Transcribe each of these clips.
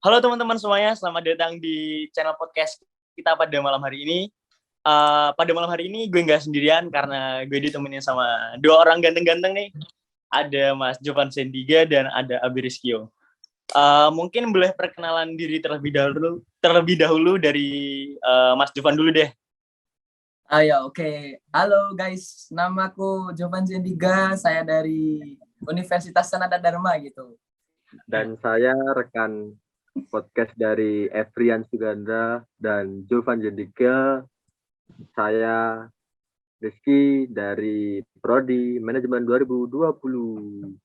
Halo teman-teman semuanya, selamat datang di channel podcast kita pada malam hari ini. Pada malam hari ini gue nggak sendirian karena gue ditemenin sama dua orang ganteng-ganteng nih. Ada Mas Jovan Sendiga dan ada Abi Rizkio. Mungkin boleh perkenalan diri terlebih dahulu dari Mas Jovan dulu deh. Ayo, oke. Halo guys, namaku Jovan Zendiga, saya dari Universitas Sanada Dharma gitu. Dan saya rekan podcast dari Efrian Sugandra dan Jovan Jendika. Saya Rizky dari Prodi Manajemen 2020.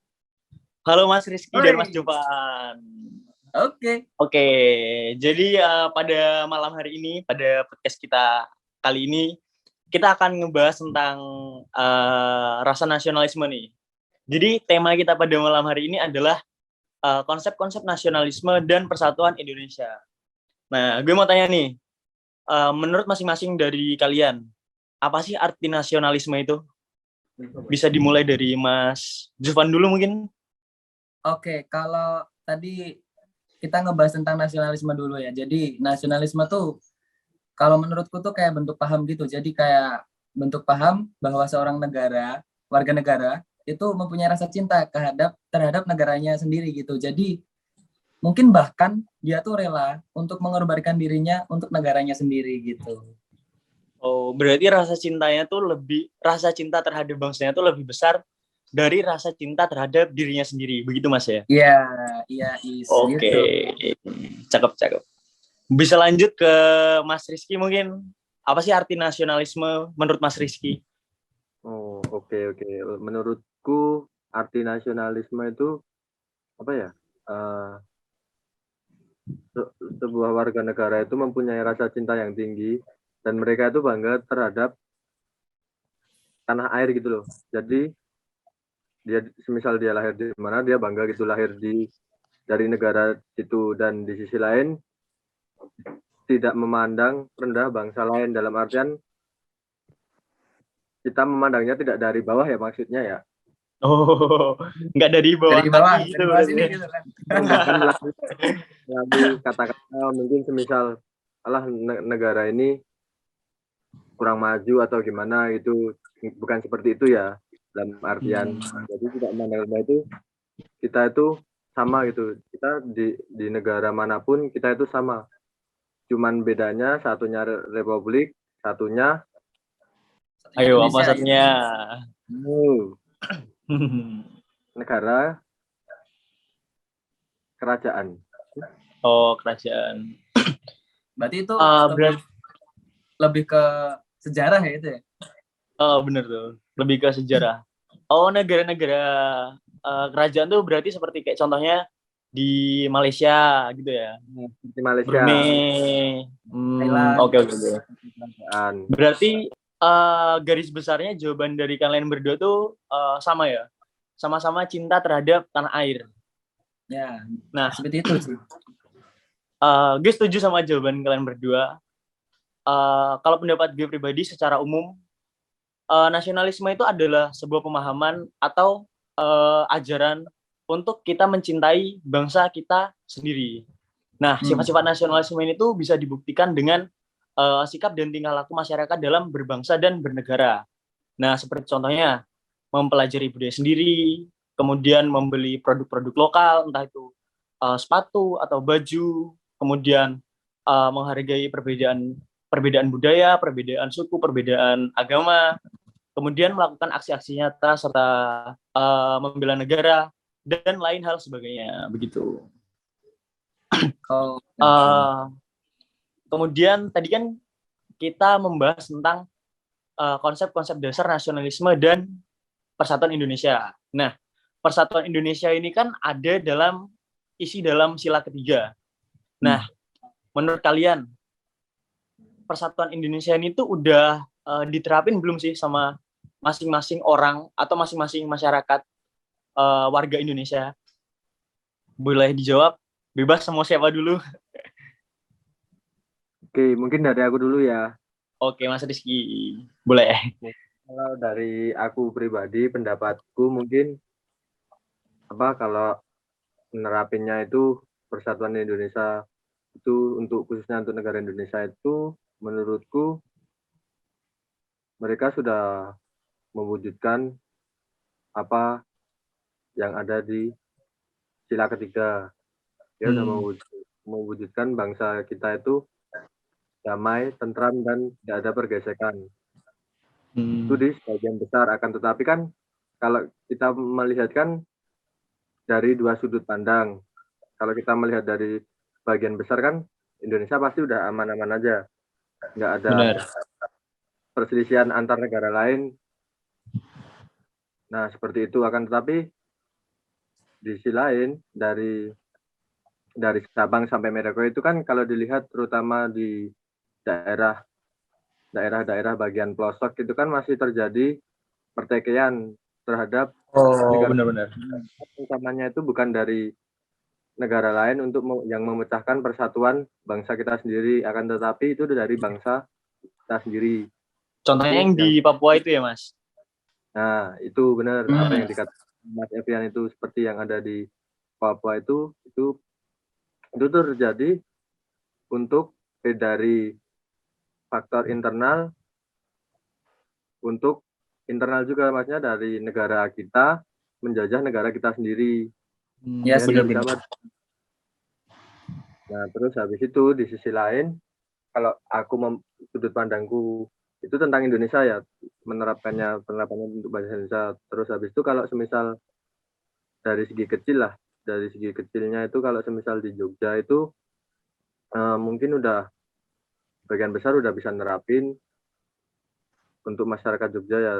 Halo Mas Rizky dan Mas Jovan. Oke. Jadi pada malam hari ini, pada podcast kita kali ini, kita akan ngebahas tentang rasa nasionalisme nih. Jadi tema kita pada malam hari ini adalah konsep-konsep nasionalisme dan persatuan Indonesia. Nah, gue mau tanya nih, menurut masing-masing dari kalian, apa sih arti nasionalisme itu? Bisa dimulai dari Mas Jovan dulu mungkin. Oke, kalau tadi kita ngebahas tentang nasionalisme dulu ya. Jadi nasionalisme tuh kalau menurutku tuh kayak bentuk paham gitu. Jadi kayak bentuk paham bahwa seorang warga negara itu mempunyai rasa cinta terhadap negaranya sendiri gitu. Jadi mungkin bahkan dia tuh rela untuk mengorbankan dirinya untuk negaranya sendiri gitu. Oh, berarti rasa cinta terhadap bangsanya itu lebih besar dari rasa cinta terhadap dirinya sendiri. Begitu Mas ya? Iya, Oke. gitu. Cakep. Bisa lanjut ke Mas Rizky mungkin. Apa sih arti nasionalisme menurut Mas Rizky? Oh, oke. Menurutku arti nasionalisme itu apa ya? Sebuah warga negara itu mempunyai rasa cinta yang tinggi dan mereka itu bangga terhadap tanah air gitu loh. Jadi dia semisal dia lahir di mana, dia bangga gitu lahir dari negara itu, dan di sisi lain tidak memandang rendah bangsa lain, dalam artian kita memandangnya tidak dari bawah ya, maksudnya ya. Oh, nggak dari bawah kaki gitu. Dari bawah sini gitu kan. Melalui kata-kata mungkin semisal negara ini kurang maju atau gimana gitu, bukan seperti itu ya, dalam artian jadi tidak memandang itu kita itu sama gitu, kita di negara manapun kita itu sama, cuman bedanya satunya republik, satunya Ayo, apa satunya? negara kerajaan. Oh, kerajaan. Berarti itu lebih ke sejarah ya itu ya? Oh, bener tuh. Lebih ke sejarah. Oh, negara-negara kerajaan tuh berarti seperti kayak contohnya di Malaysia gitu ya? Seperti Malaysia. Brunei. Oke. Berarti garis besarnya jawaban dari kalian berdua tuh sama ya? Sama-sama cinta terhadap tanah air. Ya, nah, seperti itu sih. Gue setuju sama jawaban kalian berdua. Kalau pendapat gue pribadi secara umum, nasionalisme itu adalah sebuah pemahaman atau ajaran untuk kita mencintai bangsa kita sendiri. Nah, sifat-sifat nasionalisme ini tuh bisa dibuktikan dengan sikap dan tingkah laku masyarakat dalam berbangsa dan bernegara. Nah, seperti contohnya mempelajari budaya sendiri, kemudian membeli produk-produk lokal, entah itu sepatu atau baju, kemudian menghargai perbedaan budaya, perbedaan suku, perbedaan agama, kemudian melakukan aksi-aksi nyata serta membela negara dan lain hal sebagainya, begitu. Kemudian tadi kan kita membahas tentang konsep-konsep dasar nasionalisme dan persatuan Indonesia. Nah, persatuan Indonesia ini kan ada dalam sila ketiga. Nah, menurut kalian persatuan Indonesia ini tuh udah diterapin belum sih sama masing-masing orang atau masing-masing masyarakat warga Indonesia? Boleh dijawab, bebas sama siapa dulu. Oke, mungkin dari aku dulu ya. Oke, Mas Rizky, boleh. Kalau dari aku pribadi, pendapatku mungkin kalau menerapinnya itu persatuan Indonesia itu khususnya untuk negara Indonesia itu menurutku mereka sudah mewujudkan apa yang ada di sila ketiga. Dia sudah mewujudkan bangsa kita itu damai, tentram, dan tidak ada pergesekan. Itu di sebagian besar, akan tetapi kan kalau kita melihatkan dari dua sudut pandang, kalau kita melihat dari bagian besar kan Indonesia pasti udah aman-aman aja, nggak ada perselisihan antar negara lain. Nah seperti itu, akan tetapi di sisi lain dari Sabang sampai Merauke itu kan kalau dilihat terutama di daerah-daerah bagian pelosok itu kan masih terjadi pertikaian terhadap benar-benar. Utamanya itu bukan dari negara lain untuk yang memecahkan persatuan bangsa kita sendiri, akan tetapi itu dari bangsa kita sendiri. Contohnya yang di Papua itu ya, Mas? Nah, itu benar apa yang dikatakan Mas Evian itu, seperti yang ada di Papua itu terjadi untuk dari faktor internal untuk internal juga, maksudnya dari negara kita menjajah negara kita sendiri. Ya, benar-benar. Nah, terus habis itu di sisi lain, kalau aku sudut pandangku itu tentang Indonesia ya, penerapannya untuk bahasa Indonesia. Terus habis itu kalau semisal dari segi kecilnya itu kalau semisal di Jogja itu mungkin udah bagian besar udah bisa nerapin untuk masyarakat Jogja ya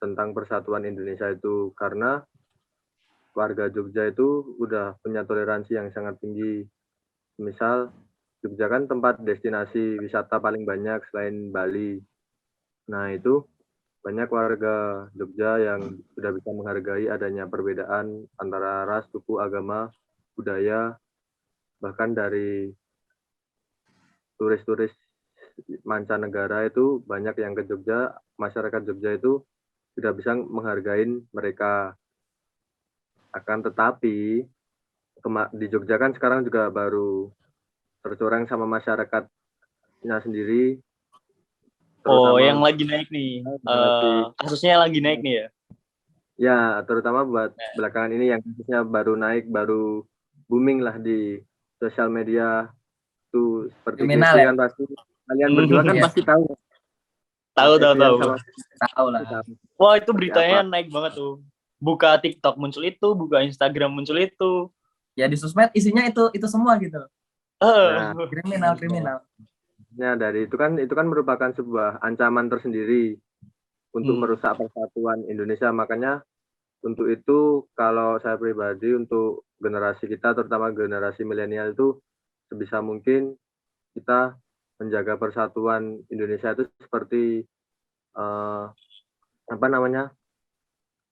tentang persatuan Indonesia itu, karena warga Jogja itu udah punya toleransi yang sangat tinggi. Misal Jogja kan tempat destinasi wisata paling banyak selain Bali. Nah itu banyak warga Jogja yang sudah bisa menghargai adanya perbedaan antara ras, suku, agama, budaya, bahkan dari turis-turis mancanegara itu banyak yang ke Jogja, masyarakat Jogja itu sudah bisa menghargai mereka. Akan tetapi di Jogja kan sekarang juga baru tercoreng sama masyarakatnya sendiri. Oh, yang lagi naik nih. Kasusnya lagi naik nih ya? Ya, terutama buat belakangan ini yang kasusnya baru naik, baru booming lah di sosial media. Tuh seperti kriminal gitu ya? Kan pasti kalian berdua kan pasti tahu. Tahu lah. Wah, itu beritanya naik banget tuh. Buka TikTok muncul itu, buka Instagram muncul itu. Ya di sosmed isinya itu semua gitu. Nah, kriminal. Ya, dari itu kan merupakan sebuah ancaman tersendiri untuk merusak persatuan Indonesia. Makanya untuk itu kalau saya pribadi untuk generasi kita, terutama generasi milenial itu sebisa mungkin kita menjaga persatuan Indonesia itu seperti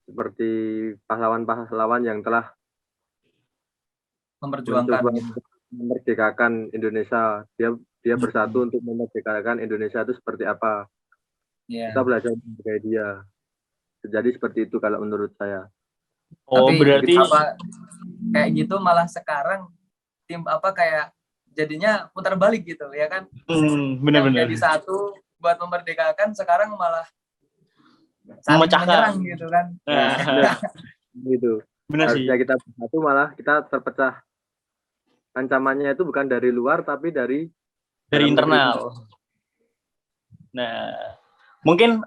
seperti pahlawan-pahlawan yang telah memperjuangkan memerdekakan Indonesia. Dia bersatu untuk memerdekakan Indonesia itu seperti apa. Kita belajar menghargai dia. Jadi seperti itu kalau menurut saya. Tapi berarti kayak gitu malah sekarang kayak jadinya putar balik gitu ya kan? Benar-benar. Jadi satu buat memerdekakan, sekarang malah saling menyerang gitu kan? Gitu. Benar sih. Harusnya kita bersatu malah kita terpecah. Ancamannya itu bukan dari luar tapi dari internal. Nah, mungkin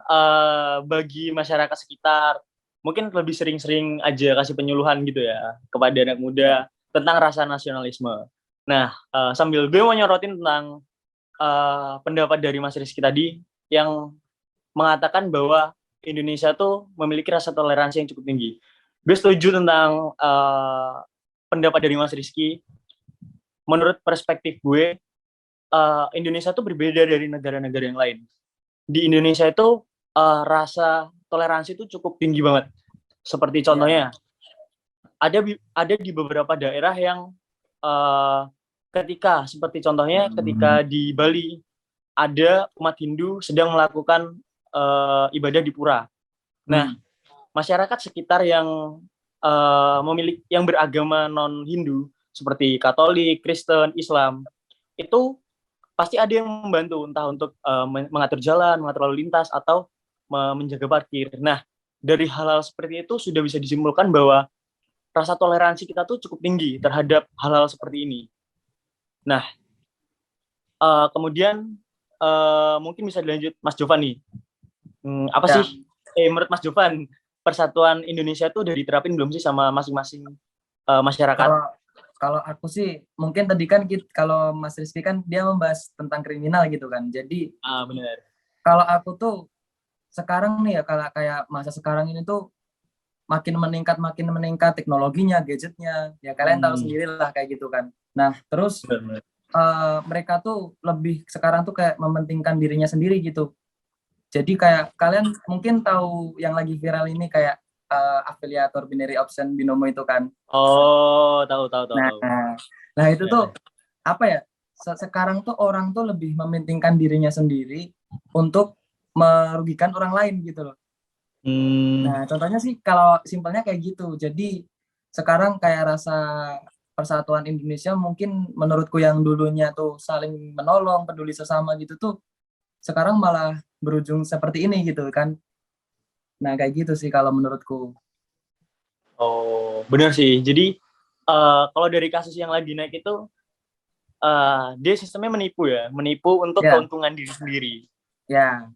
bagi masyarakat sekitar mungkin lebih sering-sering aja kasih penyuluhan gitu ya kepada anak muda tentang rasa nasionalisme. Nah, sambil gue mau nyorotin tentang pendapat dari Mas Rizky tadi yang mengatakan bahwa Indonesia tuh memiliki rasa toleransi yang cukup tinggi. Gue setuju tentang pendapat dari Mas Rizky. Menurut perspektif gue, Indonesia tuh berbeda dari negara-negara yang lain. Di Indonesia itu rasa toleransi itu cukup tinggi banget. Seperti contohnya, ada di beberapa daerah yang ketika di Bali ada umat Hindu sedang melakukan ibadah di pura. Nah, masyarakat sekitar yang yang beragama non Hindu seperti Katolik, Kristen, Islam, itu pasti ada yang membantu, entah untuk mengatur jalan, mengatur lalu lintas, atau menjaga parkir. Nah, dari hal-hal seperti itu sudah bisa disimpulkan bahwa rasa toleransi kita tuh cukup tinggi terhadap hal-hal seperti ini. Nah, kemudian mungkin bisa dilanjut Mas Jovan nih. Apa Ya. sih, menurut Mas Jovan, persatuan Indonesia tuh udah diterapin belum sih sama masing-masing masyarakat? Kalau aku sih mungkin tadi kan kalau Mas Rizky kan dia membahas tentang kriminal gitu kan. Jadi Benar. kalau aku tuh sekarang nih ya, kalau kayak masa sekarang ini tuh makin meningkat teknologinya, gadgetnya. Ya kalian tahu sendiri lah kayak gitu kan. Nah, terus Benar. mereka tuh lebih sekarang tuh kayak mementingkan dirinya sendiri gitu. Jadi kayak kalian mungkin tahu yang lagi viral ini kayak afiliator binary option binomo itu kan. Oh, tahu. Nah itu tuh apa ya? Sekarang tuh orang tuh lebih mementingkan dirinya sendiri untuk merugikan orang lain gitu loh. Nah, contohnya sih kalau simpelnya kayak gitu. Jadi sekarang kayak rasa persatuan Indonesia mungkin menurutku yang dulunya tuh saling menolong, peduli sesama gitu tuh sekarang malah berujung seperti ini gitu kan. Nah, kayak gitu sih kalau menurutku. Oh, benar sih. Jadi kalau dari kasus yang lagi naik itu dia sistemnya menipu untuk Ya. keuntungan diri sendiri. Ya,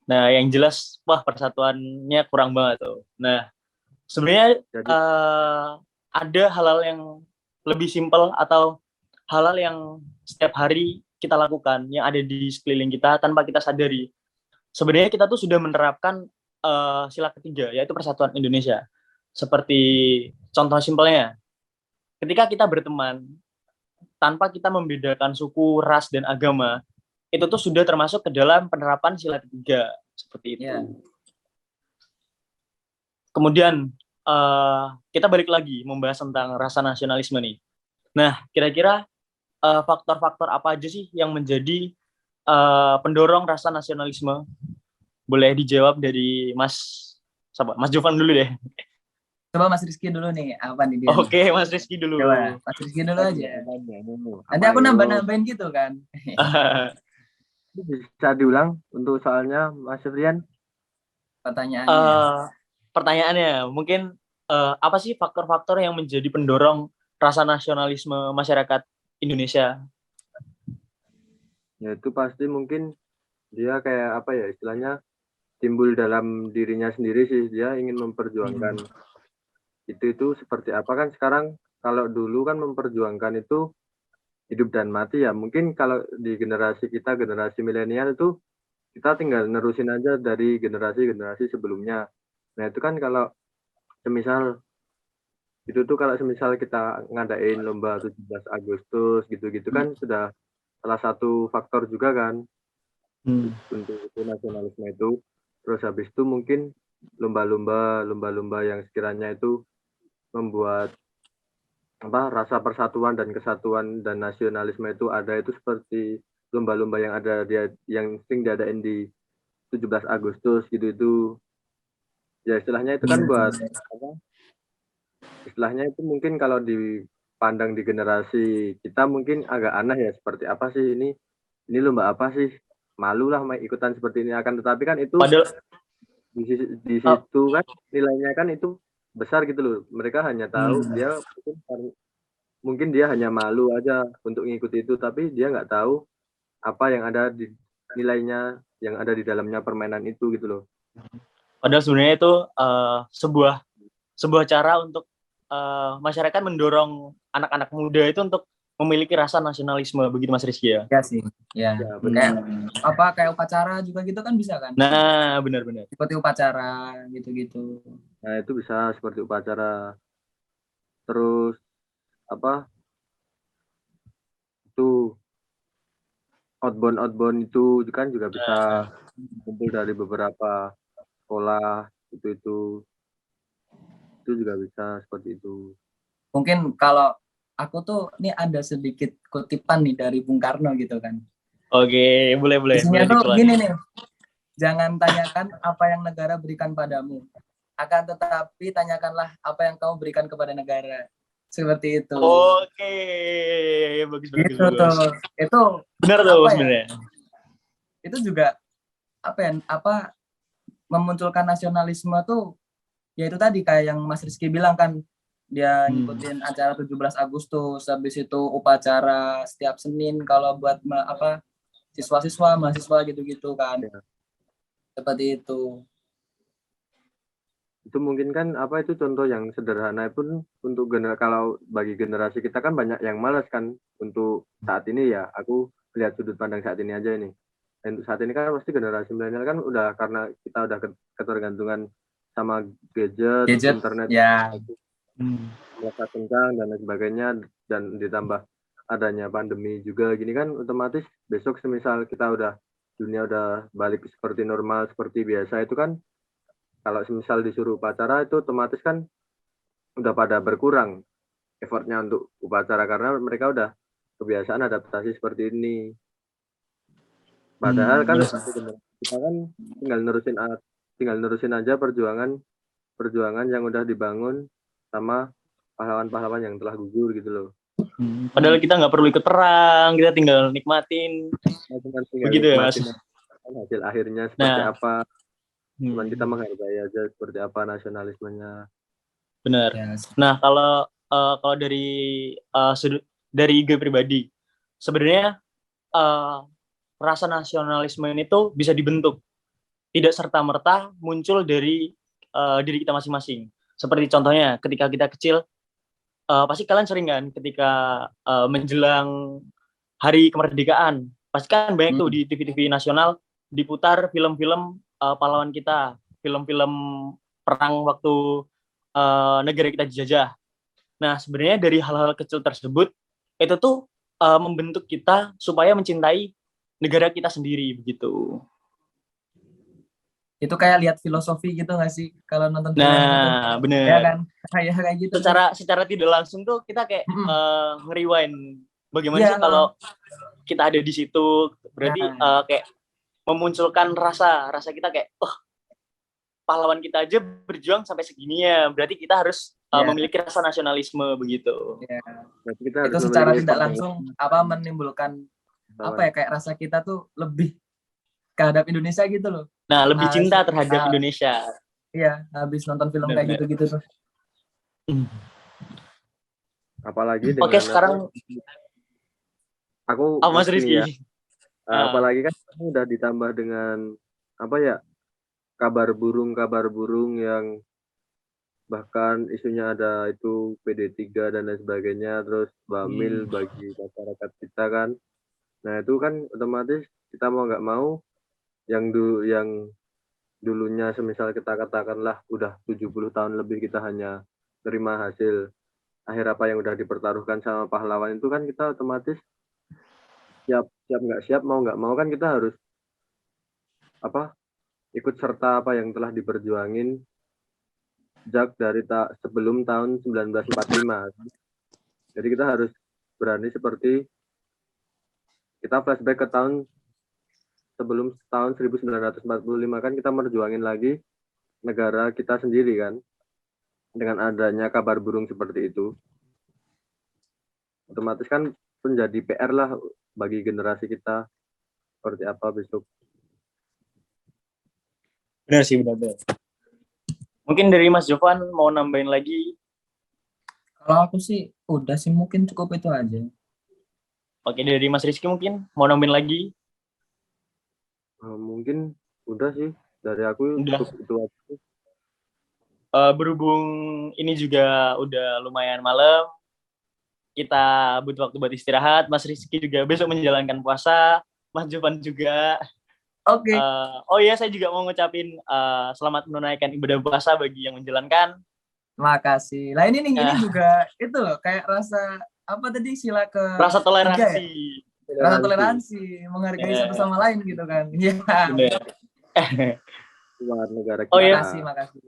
Nah, yang jelas, wah persatuannya kurang banget tuh. Nah, sebenarnya Jadi ada hal-hal yang lebih simpel atau hal-hal yang setiap hari kita lakukan yang ada di sekeliling kita tanpa kita sadari. Sebenarnya kita tuh sudah menerapkan sila ketiga, yaitu persatuan Indonesia. Seperti contoh simpelnya, ketika kita berteman tanpa kita membedakan suku, ras, dan agama, itu tuh sudah termasuk ke dalam penerapan sila ketiga, seperti itu. ya. Kemudian kita balik lagi membahas tentang rasa nasionalisme nih. Nah, kira-kira faktor-faktor apa aja sih yang menjadi pendorong rasa nasionalisme? Boleh dijawab dari Mas Jovan dulu deh. Coba Mas Rizky dulu nih, apa nih dia? Oke, Mas Rizky dulu. Coba, Mas Rizky dulu aja. Nanti apa aku yo? nambah-nambahin gitu kan. Bisa diulang untuk soalnya Mas Rian? Pertanyaannya. Pertanyaannya, mungkin apa sih faktor-faktor yang menjadi pendorong rasa nasionalisme masyarakat Indonesia? Ya itu pasti mungkin dia kayak apa ya istilahnya timbul dalam dirinya sendiri sih, dia ingin memperjuangkan itu seperti apa kan sekarang. Kalau dulu kan memperjuangkan itu hidup dan mati ya, mungkin kalau di generasi kita, generasi milenial itu kita tinggal nerusin aja dari generasi sebelumnya. Nah itu kan kalau semisal itu tuh kalau semisal kita ngadain lomba 17 Agustus gitu-gitu kan sudah salah satu faktor juga kan untuk itu nasionalisme itu. Terus habis itu mungkin lomba-lomba yang sekiranya itu membuat rasa persatuan dan kesatuan dan nasionalisme itu ada, itu seperti lomba-lomba yang ada yang sering diadain di 17 Agustus gitu. Itu ya istilahnya itu kan buat istilahnya itu mungkin kalau dipandang di generasi kita mungkin agak aneh ya, seperti apa sih ini lomba apa sih, malu lah ikutan seperti ini, akan tetapi kan itu Padahal di situ kan nilainya kan itu besar gitu loh. Mereka hanya tahu dia mungkin dia hanya malu aja untuk ngikuti itu, tapi dia nggak tahu apa yang ada di nilainya yang ada di dalamnya permainan itu gitu loh. Padahal sebenarnya itu sebuah cara untuk masyarakat mendorong anak-anak muda itu untuk memiliki rasa nasionalisme, begitu Mas Rizky ya? Ya sih, ya. Ya, benar. Kayak upacara juga gitu kan bisa kan? Nah, benar-benar. Seperti upacara gitu-gitu. Nah itu bisa seperti upacara. Terus itu outbound itu kan juga bisa kumpul dari beberapa sekolah itu juga bisa seperti itu. Mungkin kalau aku tuh ini ada sedikit kutipan nih dari Bung Karno gitu kan. Oke, boleh. Isinya tuh gini nih, jangan tanyakan apa yang negara berikan padamu, akan tetapi tanyakanlah apa yang kamu berikan kepada negara. seperti itu. Oke, bagus bagus Gitu bagus. tuh. Itu Benar tuh apa ya? sebenarnya. Itu juga memunculkan nasionalisme tuh ya itu tadi kayak yang Mas Rizky bilang kan, dia ngikutin acara 17 Agustus, habis itu upacara setiap Senin kalau buat siswa-siswa, mahasiswa gitu-gitu kan. Ya. Seperti itu. Itu mungkin kan itu contoh yang sederhana pun untuk kalau bagi generasi kita kan banyak yang malas kan untuk saat ini ya. Aku lihat sudut pandang saat ini aja ini. Dan untuk saat ini kan pasti generasi milenial kan udah karena kita udah ketergantungan sama gadget, internet, ya. merasa kencang dan lain sebagainya, dan ditambah adanya pandemi juga gini kan, otomatis besok semisal kita dunia udah balik seperti normal seperti biasa itu kan, kalau semisal disuruh upacara itu otomatis kan udah pada berkurang effortnya untuk upacara karena mereka udah kebiasaan adaptasi seperti ini. Padahal kan kita kan tinggal nerusin aja perjuangan yang udah dibangun sama pahlawan-pahlawan yang telah gugur gitu loh. Padahal kita nggak perlu ikut perang, kita tinggal nikmatin. Begitu ya Mas. Hasil akhirnya seperti apa. Cuman kita menghargai aja seperti apa nasionalismenya. Benar. Nah kalau dari gue pribadi, sebenarnya rasa nasionalisme ini tuh bisa dibentuk, tidak serta-merta muncul dari diri kita masing-masing. Seperti contohnya ketika kita kecil, pasti kalian sering kan ketika menjelang hari kemerdekaan, pasti kan banyak tuh di TV-TV nasional diputar film-film pahlawan kita, film-film perang waktu negara kita dijajah. Nah, sebenarnya dari hal-hal kecil tersebut itu tuh membentuk kita supaya mencintai negara kita sendiri begitu. Itu kayak lihat filosofi gitu nggak sih kalau nonton film gitu? Nah, bener. Ya kan, kayak gitu. Secara tidak langsung tuh kita kayak nge-rewind. Bagaimana sih kalau kita ada di situ? Berarti kayak memunculkan rasa kita kayak, pahlawan kita aja berjuang sampai segini ya. Berarti kita harus memiliki rasa nasionalisme begitu. Ya. Kita itu secara tidak langsung menimbulkan kayak rasa kita tuh lebih terhadap Indonesia gitu loh. Nah, lebih cinta terhadap Indonesia. Iya, habis nonton film kayak gitu-gitu tuh. Apalagi dengan sekarang aku Mas Rizky ya. Apalagi kan udah ditambah dengan kabar burung yang bahkan isunya ada itu PD3 dan lain sebagainya, terus bamil bagi masyarakat kita kan. Nah itu kan otomatis kita mau nggak mau yang dulunya semisal kita katakanlah udah 70 tahun lebih kita hanya terima hasil akhir apa yang udah dipertaruhkan sama pahlawan itu kan, kita otomatis siap nggak siap, mau nggak mau kan kita harus ikut serta apa yang telah diperjuangin sejak dari sebelum tahun 1945. Jadi kita harus berani seperti kita flashback ke sebelum tahun 1945 kan, kita merjuangin lagi negara kita sendiri kan, dengan adanya kabar burung seperti itu. Otomatis kan menjadi PR lah bagi generasi kita seperti apa besok. Benar sih, benar. Mungkin dari Mas Jovan mau nambahin lagi? Kalau aku sih udah sih, mungkin cukup itu aja. Oke, dari Mas Rizky mungkin mau nambahin lagi? Mungkin udah sih dari aku. Udah. Cukup itu aja. Berhubung ini juga udah lumayan malam, kita butuh waktu buat istirahat. Mas Rizky juga besok menjalankan puasa, Mas Jovan juga. Oke. Oh iya, saya juga mau ngucapin selamat menunaikan ibadah puasa bagi yang menjalankan. Makasih. Lah ini juga itu loh, kayak rasa sila ke rasa toleransi. Rasa toleransi, menghargai satu sama lain gitu kan. Iya. Buat negara kita. Oh iya. Makasih.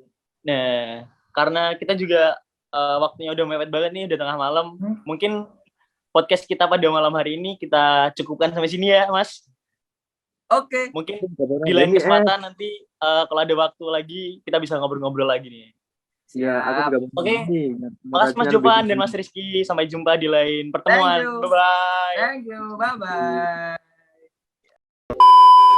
Nah, karena kita juga waktunya udah mepet banget nih, udah tengah malam. Mungkin podcast kita pada malam hari ini kita cukupkan sampai sini ya, Mas. Oke. Mungkin di lain kesempatan nanti kalau ada waktu lagi kita bisa ngobrol-ngobrol lagi nih. Ya, aku Siap. juga Oke. nih. Makasih Mas Jovan dan Mas Rizky. Sampai jumpa di lain pertemuan. Thank you. Bye-bye. Thank you. Bye-bye.